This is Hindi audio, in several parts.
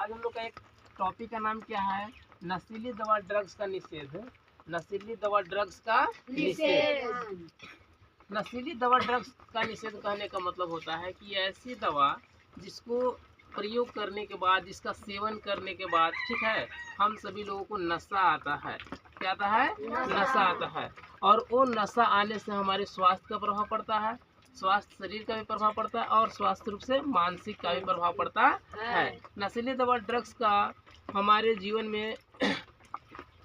आज हम लोग का एक टॉपिक का नाम क्या है? नशीली दवा ड्रग्स का निषेध। नशीली दवा ड्रग्स का निषेध। नशीली दवा ड्रग्स का निषेध कहने का मतलब होता है कि ऐसी दवा जिसको प्रयोग करने के बाद, जिसका सेवन करने के बाद, ठीक है, हम सभी लोगों को नशा आता है। क्या आता है? नशा आता है। और वो नशा आने से हमारे स्वास्थ्य का प्रभाव पड़ता है, स्वास्थ्य शरीर का भी प्रभाव पड़ता है और स्वास्थ्य रूप से मानसिक का भी प्रभाव पड़ता है। नशीली दवा ड्रग्स का हमारे जीवन में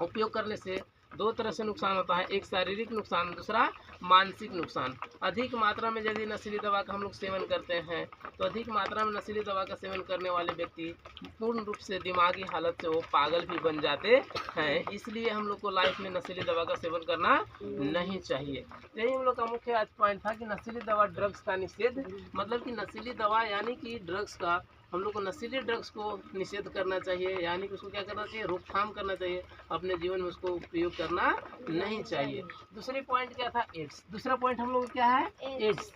उपयोग करने से दो तरह से नुकसान होता है, एक शारीरिक नुकसान, दूसरा मानसिक नुकसान। अधिक मात्रा में यदि नशीली दवा का हम लोग सेवन करते हैं तो अधिक मात्रा में नशीली दवा का सेवन करने वाले व्यक्ति पूर्ण रूप से दिमागी हालत से वो पागल भी बन जाते हैं। इसलिए हम लोग को लाइफ में नशीली दवा का सेवन करना नहीं चाहिए। यही हम लोग का मुख्य आज पॉइंट था कि नशीली दवा ड्रग्स का निषेध, मतलब कि नशीली दवा यानी कि ड्रग्स का हम लोग को नशीले ड्रग्स को निषेध करना चाहिए, यानी कि उसको क्या करना चाहिए? रोकथाम करना चाहिए। अपने जीवन में उसको उपयोग करना नहीं चाहिए। दूसरी पॉइंट क्या था? एड्स। दूसरा पॉइंट हम लोग क्या है? एड्स।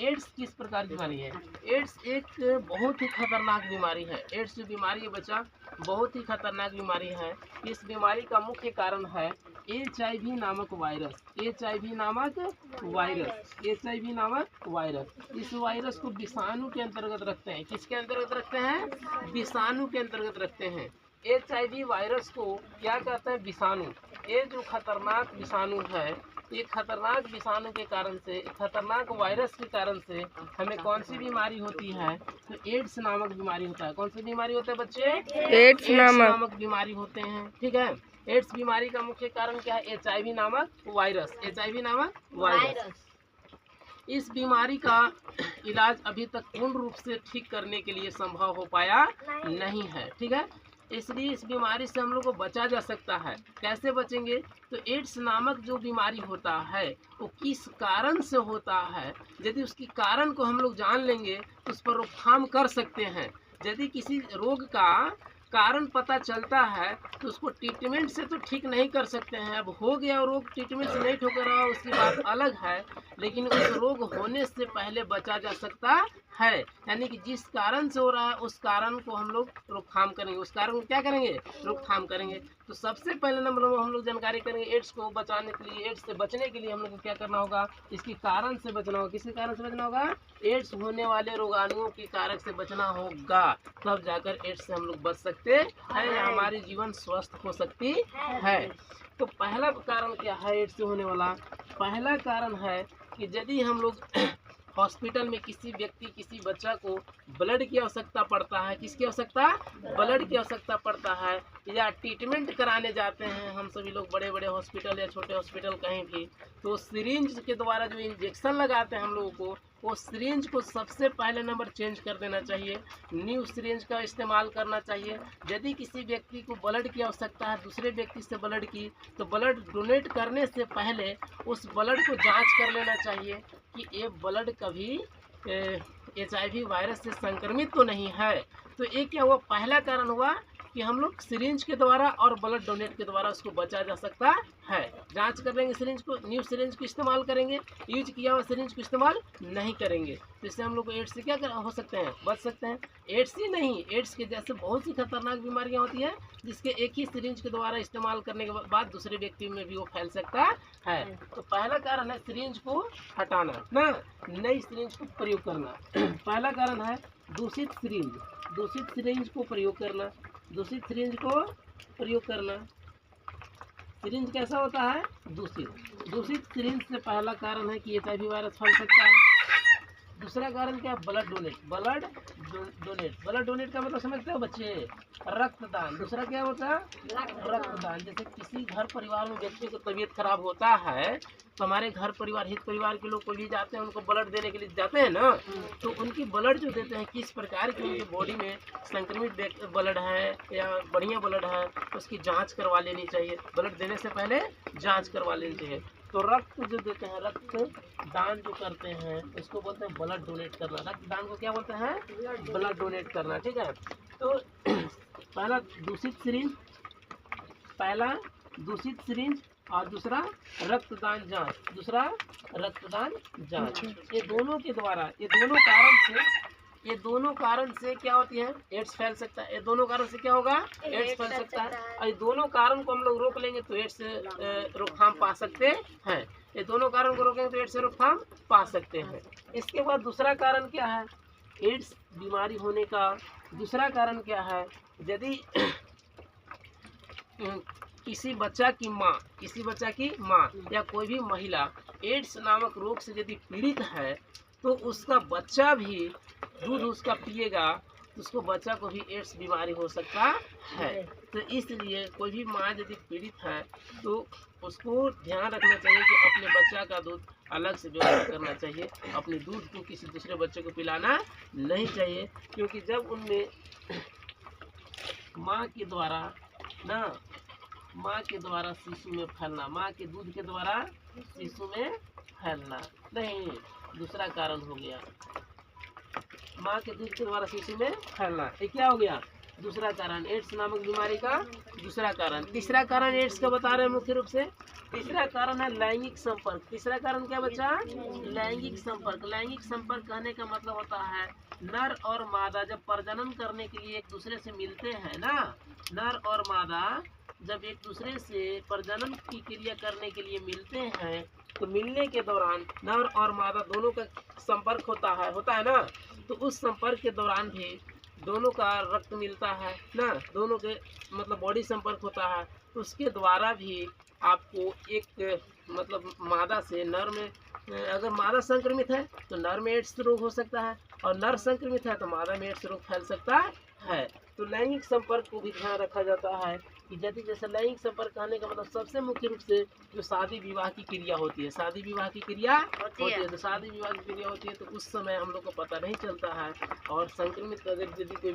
एड्स किस प्रकार की बीमारी है? एड्स एक बहुत ही खतरनाक बीमारी है। एड्स जो बीमारी है बच्चा, बहुत ही खतरनाक बीमारी है। इस बीमारी का मुख्य कारण है HIV नामक वायरस। HIV नामक वायरस। HIV नामक वायरस। इस वायरस को विषाणु के अंतर्गत रखते हैं। किसके अंतर्गत रखते हैं? विषाणु के अंतर्गत रखते हैं। HIV वायरस को क्या कहते हैं? विषाणु। ये जो खतरनाक विषाणु है, ये खतरनाक विषाणु के कारण से, खतरनाक वायरस के कारण से हमें कौन सी बीमारी होती है? तो एड्स नामक बीमारी होता है। कौन सी बीमारी होता है बच्चे? एड्स नामक बीमारी होते हैं। ठीक है। एड्स बीमारी का मुख्य कारण क्या है? HIV नामक वायरस। HIV नामक वायरस। इस बीमारी का इलाज अभी तक पूर्ण रूप से ठीक करने के लिए संभव हो पाया नहीं है। ठीक है। इसलिए इस बीमारी से हम लोग को बचा जा सकता है। कैसे बचेंगे? तो एड्स नामक जो बीमारी होता है वो किस कारण से होता है, यदि उसकी कारण को हम लोग जान लेंगे तो उस पर रोकथाम कर सकते हैं। यदि किसी रोग का कारण पता चलता है तो उसको ट्रीटमेंट से तो ठीक नहीं कर सकते हैं। अब हो गया रोग, ट्रीटमेंट से नहीं ठीक हो रहा, उसकी बात अलग है, लेकिन उस रोग होने से पहले बचा जा सकता है। यानी कि जिस कारण से हो रहा है उस कारण को हम लोग रोकथाम करेंगे। उस कारण को क्या करेंगे? रोकथाम करेंगे। तो सबसे पहले नंबर में हम लोग जानकारी करेंगे एड्स को बचाने के लिए, एड्स से बचने के लिए हम लोग को क्या करना होगा? इसके कारण से बचना होगा। किसके कारण से बचना होगा? एड्स होने वाले रोगाणुओं के कारक से बचना होगा, तब जाकर एड्स से हम लोग बच सकते हैं या हमारी जीवन स्वस्थ हो सकती है। तो पहला कारण क्या है एड्स से होने वाला? पहला कारण है कि यदि हम लोग हॉस्पिटल में किसी व्यक्ति, किसी बच्चा को ब्लड की आवश्यकता पड़ता है, किसकी आवश्यकता? ब्लड की आवश्यकता पड़ता है, या ट्रीटमेंट कराने जाते हैं हम सभी लोग बड़े बड़े हॉस्पिटल या छोटे हॉस्पिटल कहीं भी, तो सिरिंज के द्वारा जो इंजेक्शन लगाते हैं हम लोगों को, वो सिरिंज को सबसे पहले नंबर चेंज कर देना चाहिए। न्यू सिरिंज का इस्तेमाल करना चाहिए। यदि किसी व्यक्ति को ब्लड की आवश्यकता है, दूसरे व्यक्ति से ब्लड की, तो ब्लड डोनेट करने से पहले उस ब्लड को जांच कर लेना चाहिए कि ये ब्लड कभी HIV वायरस से संक्रमित तो नहीं है। तो ये क्या हुआ? पहला कारण हुआ कि हम लोग सिरिंज के द्वारा और ब्लड डोनेट के द्वारा उसको बचा जा सकता है। जांच कर लेंगे सिरिंज को, न्यू सिरिंज को इस्तेमाल करेंगे, यूज किया हुआ सिरिंज को इस्तेमाल नहीं करेंगे। तो इससे हम लोग को एड्स से क्या हो सकते हैं? बच सकते हैं। एड्स ही नहीं, एड्स के जैसे बहुत सी खतरनाक बीमारियां होती हैं जिसके एक ही सिरिंज के द्वारा इस्तेमाल करने के बाद दूसरे व्यक्ति में भी वो फैल सकता है। तो पहला कारण है सिरिंज को हटाना ना, नई सिरिंज को प्रयोग करना। पहला कारण है दूषित सिरिंज। दूषित सिरिंज को प्रयोग करना। दूषित सिरिंज को प्रयोग करना। सिरिंज कैसा होता है? दूषित। दूषित सिरिंज से पहला कारण है कि HIV वायरस फैल सकता है। दूसरा कारण क्या है? Blood donate. Blood donate. Blood donate का मतलब समझते हो बच्चे? रक्तदान। दूसरा क्या होता है? रक्तदान। जैसे किसी घर परिवार में व्यक्ति को तबीयत खराब होता है तो हमारे घर परिवार, हित परिवार के लोग को लिए जाते हैं, उनको ब्लड देने के लिए जाते हैं ना, तो उनकी ब्लड जो देते हैं किस प्रकार की उनकी बॉडी में संक्रमित ब्लड है या बढ़िया ब्लड है, उसकी जांच करवा लेनी चाहिए। ब्लड देने से पहले जांच करवा लेनी चाहिए। तो रक्त जो देते हैं, रक्त दान जो करते हैं, उसको बोलते हैं ब्लड डोनेट करना। रक्तदान को क्या बोलते हैं? ब्लड डोनेट करना। ठीक है। तो पहला दूषित सिरिंज, पहला दूषित सिरिंज और दूसरा रक्तदान जांच। दूसरा रक्तदान जांच। ये दोनों के द्वारा, ये दोनों कारण से ये दोनों कारण से क्या होती है, एड्स फैल सकता है। ये दोनों कारण से क्या होगा, एड्स फैल सकता है। और ये दोनों कारण को हम लोग रोक लेंगे तो एड्स से रोकथाम पा सकते हैं। ये दोनों कारण को रोकेंगे तो एड्स से रोकथाम पा सकते हैं। इसके बाद दूसरा कारण क्या है, एड्स बीमारी होने का दूसरा कारण क्या है, यदि किसी बच्चा की माँ या कोई भी महिला एड्स नामक रोग से यदि पीड़ित है तो उसका बच्चा भी दूध उसका पिएगा तो उसको बच्चा को भी एड्स बीमारी हो सकता है। तो इसलिए कोई भी माँ यदि पीड़ित है तो उसको ध्यान रखना चाहिए कि अपने बच्चा का दूध अलग से व्यवस्था करना चाहिए। अपने दूध को किसी दूसरे बच्चे को पिलाना नहीं चाहिए, क्योंकि जब उनमें माँ के द्वारा शिशु में फैलना, माँ के दूध के द्वारा शिशु में फैलना नहीं, दूसरा कारण हो गया माँ के दूध के द्वारा शिशु में फैलना। ये क्या हो गया, दूसरा कारण, एड्स नामक बीमारी का दूसरा कारण। तीसरा कारण एड्स का बता रहे हैं मुख्य रूप से। तीसरा कारण है लैंगिक संपर्क। तीसरा कारण क्या बच्चा, लैंगिक संपर्क। लैंगिक संपर्क कहने का मतलब होता है नर और मादा जब प्रजनन करने के लिए एक दूसरे से मिलते हैं ना, नर और मादा जब एक दूसरे से प्रजनन की क्रिया करने के लिए मिलते हैं तो मिलने के दौरान नर और मादा दोनों का संपर्क होता है ना। तो उस संपर्क के दौरान भी दोनों का रक्त मिलता है ना, दोनों के मतलब बॉडी संपर्क होता है। तो उसके द्वारा भी आपको एक मतलब मादा से नर में, अगर मादा संक्रमित है तो नर में एड्स रोग हो सकता है, और नर संक्रमित है तो मादा में एड्स रोग फैल सकता है। तो लैंगिक संपर्क को भी ध्यान रखा जाता है कि यदि जैसे लैंगिक संपर्क कहने का मतलब सबसे मुख्य रूप से जो शादी विवाह की क्रिया होती है, शादी विवाह की क्रिया होती है, तो शादी विवाह की क्रिया होती है तो उस समय हम लोग को पता नहीं चलता है। और संक्रमित अगर यदि कोई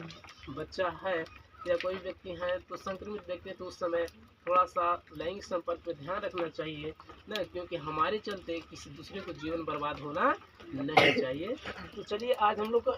बच्चा है या कोई व्यक्ति है तो संक्रमित व्यक्ति है तो उस समय थोड़ा सा लैंगिक संपर्क पर ध्यान रखना चाहिए ना, क्योंकि हमारे चलते किसी दूसरे को जीवन बर्बाद होना नहीं चाहिए। तो चलिए आज हम लोग को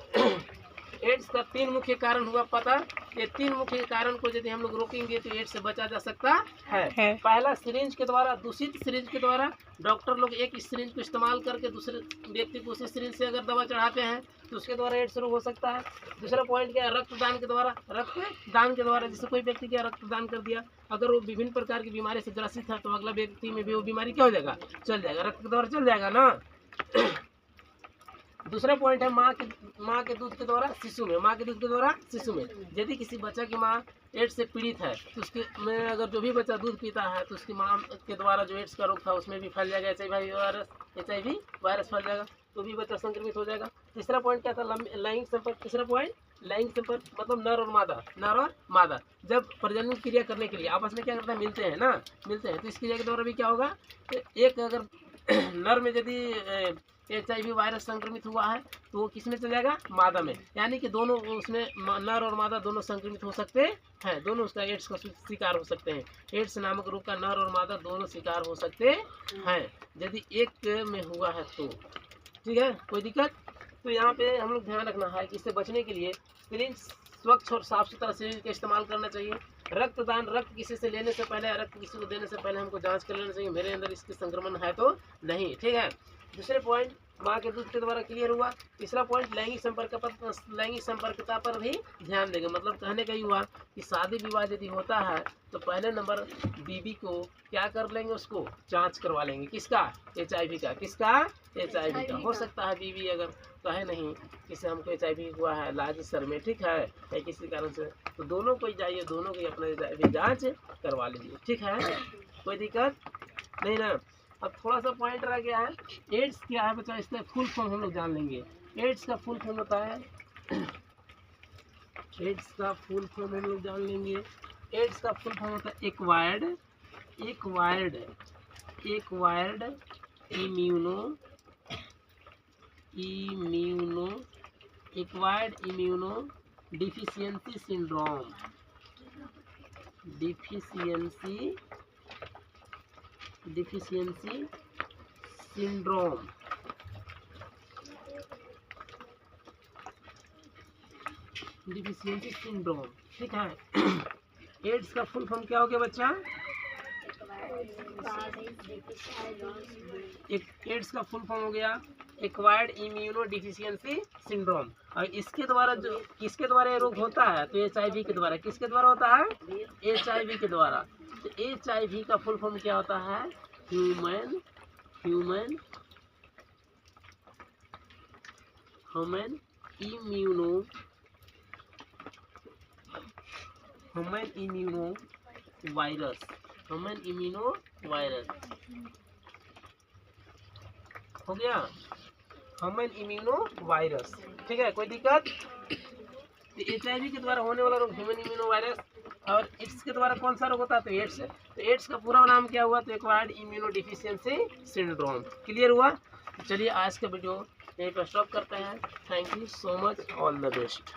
एड्स का 3 मुख्य कारण हुआ पता। ये 3 मुख्य कारण को यदि हम लोग रोकेंगे तो एड्स से बचा जा सकता है। पहला, सिरिंज के द्वारा, दूषित सिरिंज के द्वारा। डॉक्टर लोग एक सिरिंज को इस्तेमाल करके दूसरे व्यक्ति को उसी सिरिंज से अगर दवा चढ़ाते हैं तो उसके द्वारा एड्स रोग हो सकता है। दूसरा पॉइंट क्या है, रक्तदान के द्वारा। रक्तदान के द्वारा जैसे कोई व्यक्ति क्या रक्तदान कर दिया, अगर वो विभिन्न प्रकार की बीमारी से ग्रसित है तो अगला व्यक्ति में भी वो बीमारी क्या हो जाएगा, चल जाएगा, रक्त के द्वारा चल जाएगा ना। दूसरा पॉइंट है माँ के दूध के द्वारा शिशु में, माँ के दूध के द्वारा शिशु में। यदि किसी बच्चा की माँ एड्स से पीड़ित है तो उसके में अगर जो भी बच्चा दूध पीता है तो उसकी माँ के द्वारा जो एड्स का रोग था उसमें भी फैल जाएगा, HIV वायरस फैल जाएगा तो भी बच्चा संक्रमित हो जाएगा। तीसरा पॉइंट क्या था, लैंगिक संपर्क। तीसरा पॉइंट लैंगिक संपर्क मतलब नर और मादा जब प्रजनन क्रिया करने के लिए आपस में क्या करते हैं, मिलते हैं तो इस क्रिया के द्वारा भी क्या होगा, एक अगर नर में यदि HIV वायरस संक्रमित हुआ है तो वो किस में चल जाएगा, मादा में। यानी कि दोनों उसमें नर और मादा दोनों संक्रमित हो सकते हैं, दोनों उसका एड्स का शिकार हो सकते हैं। एड्स नामक रोग का नर और मादा दोनों शिकार हो सकते हैं यदि एक में हुआ है तो। ठीक है, कोई दिक्कत। तो यहाँ पे हम लोग ध्यान रखना है कि इससे बचने के लिए सिरिंज स्वच्छ और साफ सुथरा सिरिंज का इस्तेमाल करना चाहिए। रक्तदान, रक्त किसी से लेने से पहले, रक्त किसी को देने से पहले हमको जांच कर लेना चाहिए मेरे अंदर इसके संक्रमण है तो नहीं। ठीक है, दूसरे पॉइंट माँ के दूध के द्वारा क्लियर हुआ। तीसरा पॉइंट लैंगिक संपर्कता पर भी ध्यान देंगे। मतलब कहने का ही हुआ कि शादी विवाह यदि होता है तो पहले नंबर बीबी को क्या कर लेंगे, उसको जांच करवा लेंगे। किसका, HIV का। किसका, HIV का। हो सकता है बीबी अगर कहे नहीं किसी हमको HIV हुआ है लाज सर में, ठीक है, या किसी कारण से, तो दोनों को जाइए, दोनों को अपना HIV जाँच करवा लीजिए। ठीक है, कोई दिक्कत नहीं ना। अब थोड़ा सा पॉइंट रह गया है, एड्स क्या है बच्चा, इसका फुल फॉर्म हम लोग जान लेंगे। एड्स का फुल फॉर्म होता है, एड्स का फुल फॉर्म हम लोग जान लेंगे। एड्स का फुल फॉर्म होता है acquired immuno deficiency syndrome. Deficiency syndrome. ठीक है, एड्स का फुल फॉर्म क्या हो गया बच्चा, एक एड्स का फुल फॉर्म हो गया एक्वायर्ड इम्यूनो डिफिशियंसी सिंड्रोम। और इसके द्वारा जो किसके द्वारा ये रोग होता है, तो HIV के द्वारा। किसके द्वारा होता है, HIV के द्वारा। तो HIV का फुल फॉर्म क्या होता है, ह्यूमन इम्यूनो वायरस हो गया, ह्यूमन इम्यूनो वायरस। ठीक है, कोई दिक्कत। HIV के द्वारा होने वाला रोग ह्यूमन इम्यूनो वायरस। और एड्स के द्वारा कौन सा रोग होता है, तो एड्स। तो एड्स का पूरा नाम क्या हुआ, तो acquired immuno deficiency syndrome. Clear हुआ। चलिए आज का वीडियो यहीं पर स्टॉप करते हैं। Thank you so much, all the best.